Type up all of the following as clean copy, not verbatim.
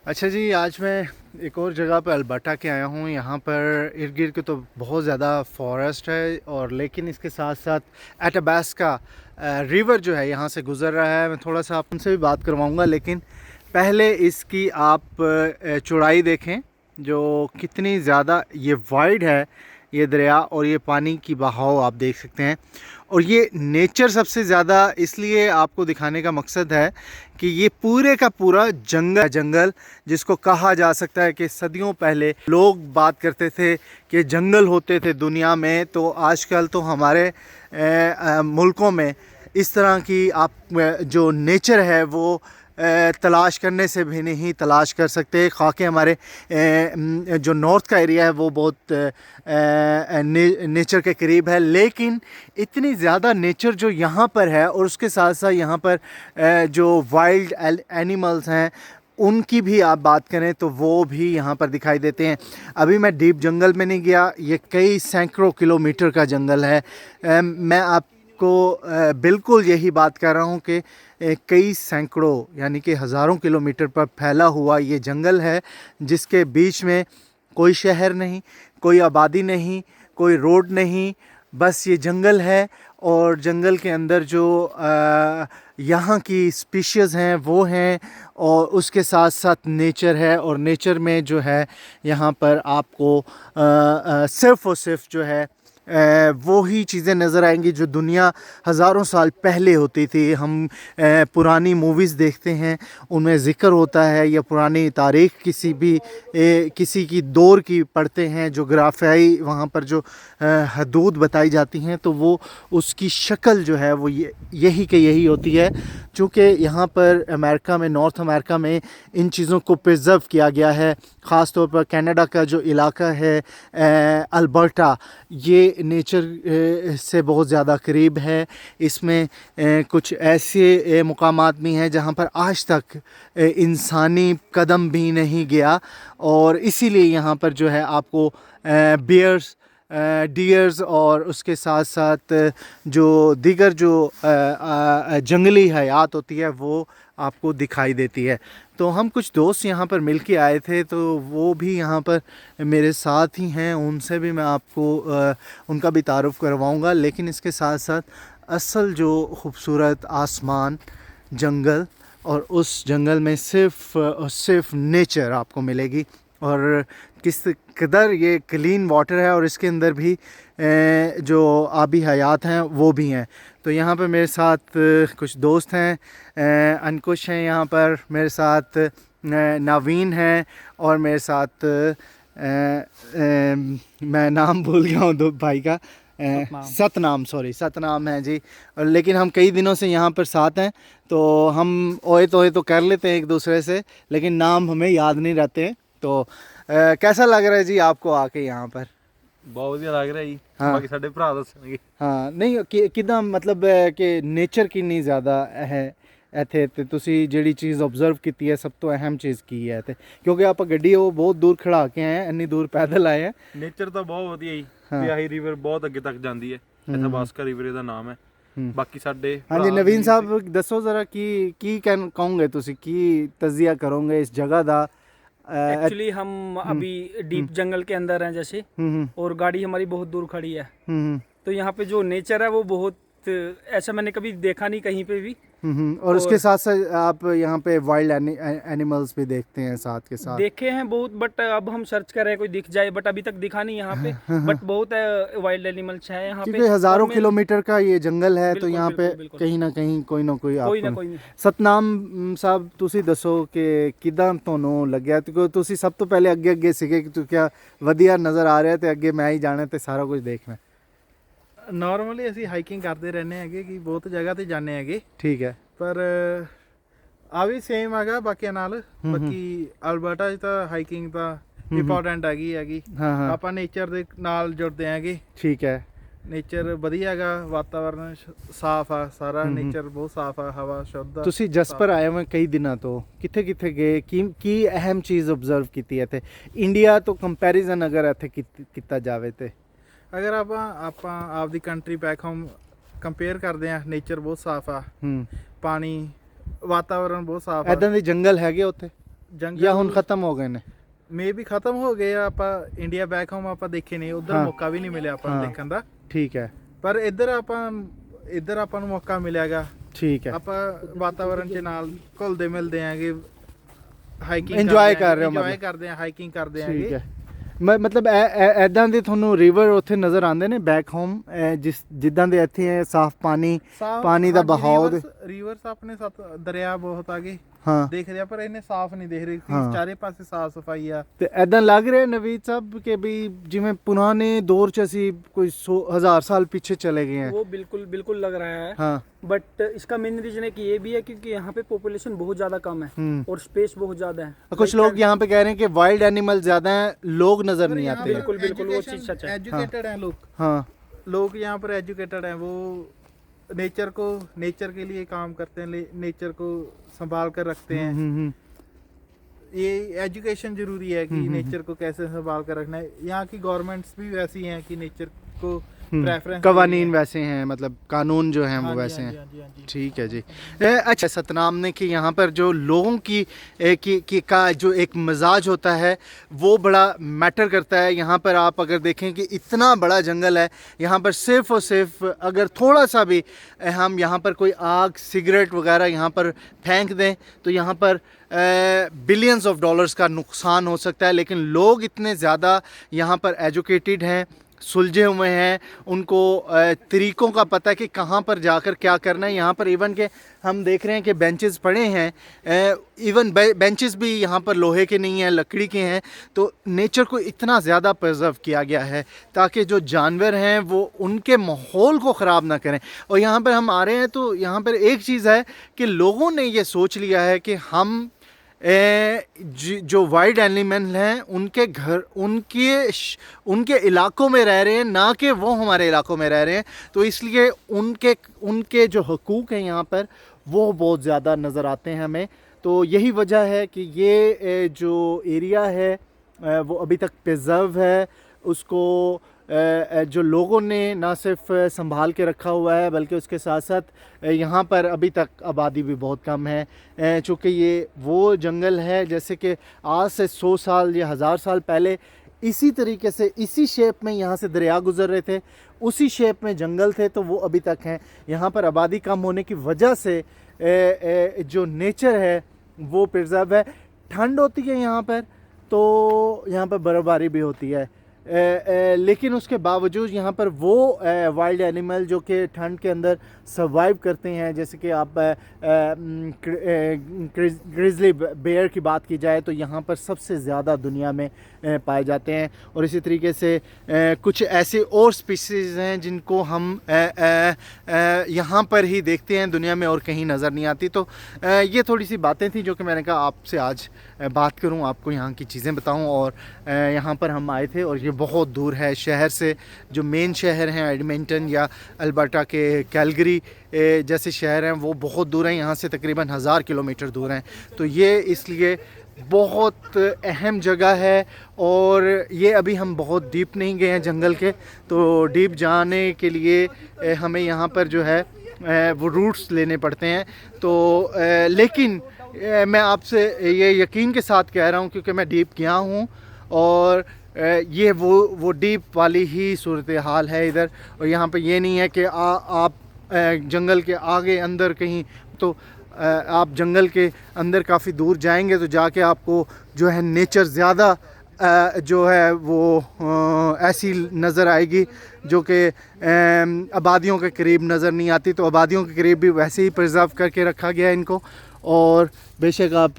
अच्छा जी, आज मैं एक और जगह पर अल्बर्टा के आया हूँ। यहाँ पर इर्द गिर्द के तो बहुत ज़्यादा फॉरेस्ट है और लेकिन इसके साथ साथ एटाबास्का रिवर जो है यहाँ से गुज़र रहा है। मैं थोड़ा सा आप उनसे भी बात करवाऊँगा, लेकिन पहले इसकी आप चौड़ाई देखें जो कितनी ज़्यादा ये वाइड है ये दरिया, और ये पानी की बहाव आप देख सकते हैं। और ये नेचर सबसे ज़्यादा इसलिए आपको दिखाने का मकसद है कि ये पूरे का पूरा जंगल जिसको कहा जा सकता है कि सदियों पहले लोग बात करते थे कि जंगल होते थे दुनिया में, तो आजकल तो हमारे मुल्कों में इस तरह की आप जो नेचर है वो तलाश करने से भी नहीं तलाश कर सकते। खाके हमारे जो नॉर्थ का एरिया है वो बहुत नेचर के करीब है, लेकिन इतनी ज़्यादा नेचर जो यहाँ पर है और उसके साथ साथ यहाँ पर जो वाइल्ड एनिमल्स हैं उनकी भी आप बात करें तो वो भी यहाँ पर दिखाई देते हैं। अभी मैं डीप जंगल में नहीं गया, ये कई सैकड़ों किलोमीटर का जंगल है। मैं आपको बिल्कुल यही बात कर रहा हूँ कि कई सैकड़ों यानी कि हज़ारों किलोमीटर पर फैला हुआ ये जंगल है, जिसके बीच में कोई शहर नहीं, कोई आबादी नहीं, कोई रोड नहीं, बस ये जंगल है। और जंगल के अंदर जो यहाँ की स्पीशीज़ हैं वो हैं, और उसके साथ साथ नेचर है। और नेचर में जो है यहाँ पर आपको सिर्फ़ और सिर्फ जो है वो ही चीज़ें नज़र आएंगी जो दुनिया हज़ारों साल पहले होती थी। हम पुरानी मूवीज़ देखते हैं, उनमें ज़िक्र होता है, या पुरानी तारीख़ किसी की दौर की पढ़ते हैं, जोग्राफियाई वहाँ पर जो हदूद बताई जाती हैं, तो वो उसकी शक्ल जो है वो यही के यही होती है। चूँकि यहाँ पर अमेरिका में, नॉर्थ अमेरिका में इन चीज़ों को प्रिजर्व किया गया है। ख़ास तौर पर कनाडा का जो इलाका है अल्बर्टा, ये नेचर से बहुत ज़्यादा करीब है। इसमें कुछ ऐसे मुकामात भी हैं जहाँ पर आज तक इंसानी कदम भी नहीं गया, और इसीलिए यहाँ पर जो है आपको बियर्स, डियर्स और उसके साथ साथ जो दीगर जो जंगली हयात होती है वो आपको दिखाई देती है। तो हम कुछ दोस्त यहाँ पर मिल के आए थे, तो वो भी यहाँ पर मेरे साथ ही हैं, उनसे भी मैं आपको उनका भी तारुफ़ करवाऊँगा। लेकिन इसके साथ साथ असल जो खूबसूरत आसमान, जंगल, और उस जंगल में सिर्फ़ और सिर्फ नेचर आपको मिलेगी, और किस कदर ये क्लीन वाटर है, और इसके अंदर भी जो आबी हयात हैं वो भी हैं। तो यहाँ पर मेरे साथ कुछ दोस्त हैं, अंकुश हैं, यहाँ पर मेरे साथ नवीन हैं, और मेरे साथ मैं नाम भूल गया हूँ दो भाई का, सतनाम है जी। और लेकिन हम कई दिनों से यहाँ पर साथ हैं, तो हम ओए तो कर लेते हैं एक दूसरे से, लेकिन नाम हमें याद नहीं रहते। तो कैसा लग रहा है जी आपको आके यहाँ पर? बहुत ਵਧੀਆ ਲੱਗ ਰਿਹਾ ਜੀ। हाँ ਬਾਕੀ ਸਾਡੇ ਭਰਾ ਦੱਸਣਗੇ। हाँ नहीं किदा मतलब कि नेचर किन्नी ज़्यादा है ਇੱਥੇ, ਤੇ ਤੁਸੀਂ ਜਿਹੜੀ ਚੀਜ਼ ਆਬਜ਼ਰਵ ਕੀਤੀ ਹੈ ਸਭ ਤੋਂ ਅਹਿਮ ਚੀਜ਼ ਕੀ ਹੈ ਇੱਥੇ? ਕਿਉਂਕਿ ਆਪਾਂ ਗੱਡੀ ਉਹ ਬਹੁਤ ਦੂਰ ਖੜਾ ਕੇ ਆਏ ਆ, ਇੰਨੀ ਦੂਰ ਪੈਦਲ ਆਏ ਆ। ਨੇਚਰ ਤਾਂ ਬਹੁਤ ਵਧੀਆ ਜੀ। ਹਾਂ। ਬਿਆਹੀ ਰਿਵਰ ਬਹੁਤ ਅੱਗੇ ਤੱਕ ਜਾਂਦੀ ਹੈ। ਇੱਥੇ ਬਾਸਕਾ ਰਿਵਰ ਇਹਦਾ ਨਾਮ ਹੈ। ਬਾਕੀ ਸਾਡੇ ਹਾਂਜੀ ਨਵੀਨ ਸਾਹਿਬ ਦੱਸੋ ਜ਼ਰਾ ਕੀ ਕਹੋਗੇ ਤੁਸੀਂ, ਕੀ ਤਜਜ਼ੀਆ ਕਰੋਗੇ इस जगह ਦਾ? एक्चुअली हम अभी डीप जंगल के अंदर हैं जैसे, और गाड़ी हमारी बहुत दूर खड़ी है। तो यहाँ पे जो नेचर है वो बहुत ऐसा मैंने कभी देखा नहीं कहीं पे भी। और उसके साथ साथ आप यहाँ पे वाइल्ड एनिमल्स भी देखते हैं साथ के साथ? देखे हैं बहुत, बट अब हम सर्च कर रहे हैं कोई दिख जाए, बट अभी तक दिखा नहीं यहाँ पे। बट बहुत वाइल्ड एनिमल्स है यहाँ पे, क्योंकि हज़ारों किलोमीटर का ये जंगल है, तो बिल्कुल, यहाँ पे बिल्कुल। कहीं ना कहीं कोई ना कोई कोई सतनाम साहब ਤੁਸੀਂ ਦੱਸੋ ਕਿ ਕਿਦਾਂ ਤੁਹਾਨੂੰ ਲੱਗਿਆ? ਕਿਉਂਕਿ ਤੁਸੀਂ ਸਭ ਤੋਂ ਪਹਿਲੇ ਅੱਗੇ ਸੀਗੇ ਕਿ ਤੂੰ ਕਿਆ ਵਧੀਆ ਨਜ਼ਰ ਆ ਰਿਹਾ ਤੇ ਅੱਗੇ ਮੈਂ ਹੀ ਜਾਣਾ ਤੇ ਸਾਰਾ ਕੁਝ ਦੇਖਣਾ। ਨਾਰਮਲੀ ਅਸੀਂ ਹਾਈਕਿੰਗ ਕਰਦੇ ਰਹਿੰਦੇ ਹੈਗੇ ਕਿ ਬਹੁਤ ਜਗ੍ਹਾ ਤੇ ਜਾਂਦੇ ਹੈਗੇ, ਠੀਕ ਹੈ। ਪਰ ਆ ਵੀ ਸੇਮ ਹੈਗਾ ਬਾਕੀਆਂ ਨਾਲ। ਬਾਕੀ ਅਲਬਰਟਾ 'ਚ ਤਾਂ ਹਾਈਕਿੰਗ ਤਾਂ ਇੰਪੋਰਟੈਂਟ ਹੈਗੀ। ਹਾਂ ਹਾਂ ਆਪਾਂ ਨੇਚਰ ਦੇ ਨਾਲ ਜੁੜਦੇ ਹੈਗੇ। ਠੀਕ ਹੈ। ਨੇਚਰ ਵਧੀਆ ਹੈਗਾ, ਵਾਤਾਵਰਨ ਸਾਫ਼ ਆ, ਸਾਰਾ ਨੇਚਰ ਬਹੁਤ ਸਾਫ਼ ਆ, ਹਵਾ ਸ਼ੁੱਧ ਆ। ਤੁਸੀਂ ਜਸਪਰ ਆਏ ਹੋ ਕਈ ਦਿਨਾਂ ਤੋਂ, ਕਿੱਥੇ ਗਏ? ਕੀ ਅਹਿਮ ਚੀਜ਼ ਆਬਜ਼ਰਵ ਕੀਤੀ ਹੈ ਤੇ ਇੰਡੀਆ ਤੋਂ ਕੰਪੈਰੀਜ਼ਨ ਅਗਰ ਇੱਥੇ ਕੀਤਾ ਜਾਵੇ ਤੇ? ਅਗਰ ਆਪਾਂ ਆਪਦੀ ਕੰਟਰੀ ਬੈਕ ਹੋਮ ਕੰਪੇਅਰ ਕਰਦੇ ਆ, ਨੇਚਰ ਬਹੁਤ ਸਾਫ਼ ਆ, ਪਾਣੀ, ਵਾਤਾਵਰਨ ਬਹੁਤ ਸਾਫ਼ ਆ। ਇੱਦਾਂ ਦੇ ਜੰਗਲ ਹੈਗੇ ਉੱਥੇ? ਜੰਗਲ या हुन खत्म हो गए ने? ਮੇ ਵੀ ਖਤਮ ਹੋ ਗਏ ਆ। ਆਪਾਂ ਇੰਡੀਆ ਬੈਕ ਹੋਮ ਆਪਾਂ ਦੇਖੇ ਨਹੀਂ, ਉਧਰ ਹਾਂ। ਮੌਕਾ ਵੀ ਨਹੀਂ ਮਿਲਿਆ ਆਪਾਂ ਨੂੰ ਹਾਂ। ਦੇਖਣ ਦਾ। ठीक है, ਪਰ ਇੱਧਰ ਆਪਾਂ ਨੂੰ ਮੌਕਾ ਮਿਲਿਆਗਾ। ठीक है। ਆਪਾਂ ਵਾਤਾਵਰਣ ਚ ਨਾਲ ਘੁਲਦੇ ਮਿਲਦੇ ਆਂਗੇ, ਹਾਈਕਿੰਗ Enjoy ਕਰ ਰਹੇ ਹੋ ਇੰਜੋਏ ਮਤਲਬ। ਕਰਦੇ ਆ, ਹਾਈਕਿੰਗ ਕਰਦੇ ठीक ਆਂਗੇ। है। मतलब ਐਦਾਂ ਦੇ ਤੁਹਾਨੂੰ ਰਿਵਰ ਉੱਥੇ ਨਜ਼ਰ ਆਉਂਦੇ ਨੇ ਬੈਕ ਹੋਮ, ਜਿੱਦਾਂ ਦੇ ਇੱਥੇ ਹੈ ਸਾਫ਼ ਪਾਣੀ, ਪਾਣੀ ਦਾ ਬਹਾਓ ਦੇ? ਰਿਵਰਸ ਆਪਣੇ ਸਾਥ ਦਰਿਆ ਬਹੁਤ ਆਗੇ ਹਾਂ। ਦੇਖਦੇ ਆ, ਪਰ ਇਹਨੇ ਸਾਫ਼ ਨਹੀਂ ਦੇਖ ਰਹੇ। ਹਾਂ। ਚਾਰੇ ਪਾਸੇ ਸਾਫ਼ ਸਫਾਈ ਆ। ਤੇ ਐਦਾਂ ਲੱਗ ਰਿਹਾ ਨਵੀਦ ਸਾਹਿਬ ਕਿ ਵੀ ਜਿਵੇਂ ਪੁਰਾਣੇ ਦੌਰ ਚ ਅਸੀਂ ਕੋਈ 1000 ਸਾਲ ਪਿੱਛੇ चले गए हैं। वो बिल्कुल बिल्कुल लग रहा है। हाँ। बट इसका मेन रीजन है कि ये भी है क्योंकि यहाँ पे पॉपुलेशन बहुत ज़्यादा कम है और स्पेस बहुत ज़्यादा है। कुछ लोग यहाँ पे कह रहे हैं कि वाइल्ड एनिमल ज्यादा हैं, लोग नजर नहीं आते हैं। बिल्कुल बिल्कुल वो चीज़ सच है। एजुकेटेड हैं लोग। हाँ। लोग यहाँ पर एजुकेटेड हैं। वो नेचर के लिए काम करते हैं, नेचर को संभाल कर रखते हैं। ये एजुकेशन जरूरी है कि नेचर को कैसे संभाल कर रखना है। यहाँ की गवर्नमेंट्स भी वैसी हैं कि नेचर को प्रेफरेंस, कवानीन वैसे हैं, मतलब कानून जो हैं वो वैसे हैं। ठीक है जी। अच्छा, सतनाम ने कि यहाँ पर जो लोगों की का जो एक मिजाज होता है वो बड़ा मैटर करता है। यहाँ पर आप अगर देखें कि इतना बड़ा जंगल है, यहाँ पर सिर्फ और सिर्फ अगर थोड़ा सा भी हम यहाँ पर कोई आग सिगरेट वगैरह यहाँ पर फेंक दें तो यहाँ पर बिलियंस ऑफ डॉलर्स का नुकसान हो सकता है। लेकिन लोग इतने ज़्यादा यहाँ पर एजुकेटेड हैं, सुलझे हुए हैं, उनको तरीक़ों का पता है कि कहाँ पर जाकर क्या करना है। यहाँ पर इवन के हम देख रहे हैं कि बेंचेस पड़े हैं, इवन बेंचेस भी यहाँ पर लोहे के नहीं हैं, लकड़ी के हैं। तो नेचर को इतना ज़्यादा प्रिजर्व किया गया है ताकि जो जानवर हैं वो उनके माहौल को ख़राब ना करें। और यहाँ पर हम आ रहे हैं तो यहाँ पर एक चीज़ है कि लोगों ने ये सोच लिया है कि हम जो वाइल्ड एनिमल हैं उनके घर उनके इलाकों में रह रहे हैं, ना कि वो हमारे इलाकों में रह रहे हैं। तो इसलिए उनके जो हकूक़ हैं यहाँ पर वो बहुत ज़्यादा नज़र आते हैं हमें। तो यही वजह है कि ये जो एरिया है वो अभी तक प्रिजर्व है। उसको जो लोगों ने ना सिर्फ संभाल के रखा हुआ है बल्कि उसके साथ साथ यहाँ पर अभी तक आबादी भी बहुत कम है। चूँकि ये वो जंगल है जैसे कि आज से 100 साल या 1000 साल पहले इसी तरीके से इसी शेप में यहाँ से दरिया गुजर रहे थे, उसी शेप में जंगल थे, तो वो अभी तक हैं। यहाँ पर आबादी कम होने की वजह से जो नेचर है वो प्रिजर्व है। ठंड होती है यहाँ पर, तो यहाँ पर बर्फ़बारी भी होती है, लेकिन उसके बावजूद यहाँ पर वो वाइल्ड एनिमल जो कि ठंड के अंदर सर्वाइव करते हैं, जैसे कि आप ग्रिजली बेयर की बात की जाए तो यहाँ पर सबसे ज़्यादा दुनिया में पाए जाते हैं। और इसी तरीके से कुछ ऐसे और स्पीशीज़ हैं जिनको हम यहाँ पर ही देखते हैं, दुनिया में और कहीं नज़र नहीं आती। तो ये थोड़ी सी बातें थी जो कि मैंने कहा आपसे आज बात करूँ, आपको यहाँ की चीज़ें बताऊँ। और यहाँ पर हम आए थे और ये बहुत दूर है शहर से। जो मेन शहर हैं एडमिंटन या अल्बर्टा के कैलगरी जैसे शहर हैं वो बहुत दूर हैं, यहाँ से तकरीबन 1000 किलोमीटर दूर हैं। तो ये इसलिए बहुत अहम जगह है। और ये अभी हम बहुत डीप नहीं गए हैं जंगल के, तो डीप जाने के लिए हमें यहाँ पर जो है वो रूट्स लेने पड़ते हैं। तो लेकिन मैं आपसे ये यकीन के साथ कह रहा हूँ क्योंकि मैं डीप गया हूँ और ये वो डीप वाली ही सूरत हाल है इधर। और यहाँ पे ये नहीं है कि आप जंगल के आगे अंदर कहीं, तो आप जंगल के अंदर काफ़ी दूर जाएंगे तो जाके आपको जो है नेचर ज़्यादा जो है वो ऐसी नज़र आएगी जो कि आबादियों के करीब नज़र नहीं आती। तो आबादियों के करीब भी वैसे ही प्रिजर्व करके रखा गया है इनको। और बेशक आप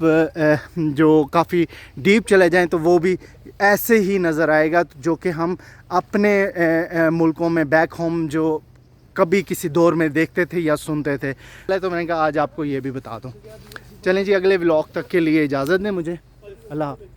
जो काफ़ी डीप चले जाएं तो वो भी ऐसे ही नज़र आएगा जो कि हम अपने मुल्कों में बैक होम जो कभी किसी दौर में देखते थे या सुनते थे। तो मैंने कहा आज आपको ये भी बता दूं। चलें जी, अगले व्लॉग तक के लिए इजाज़त दें मुझे। अल्लाह हाफ़िज़।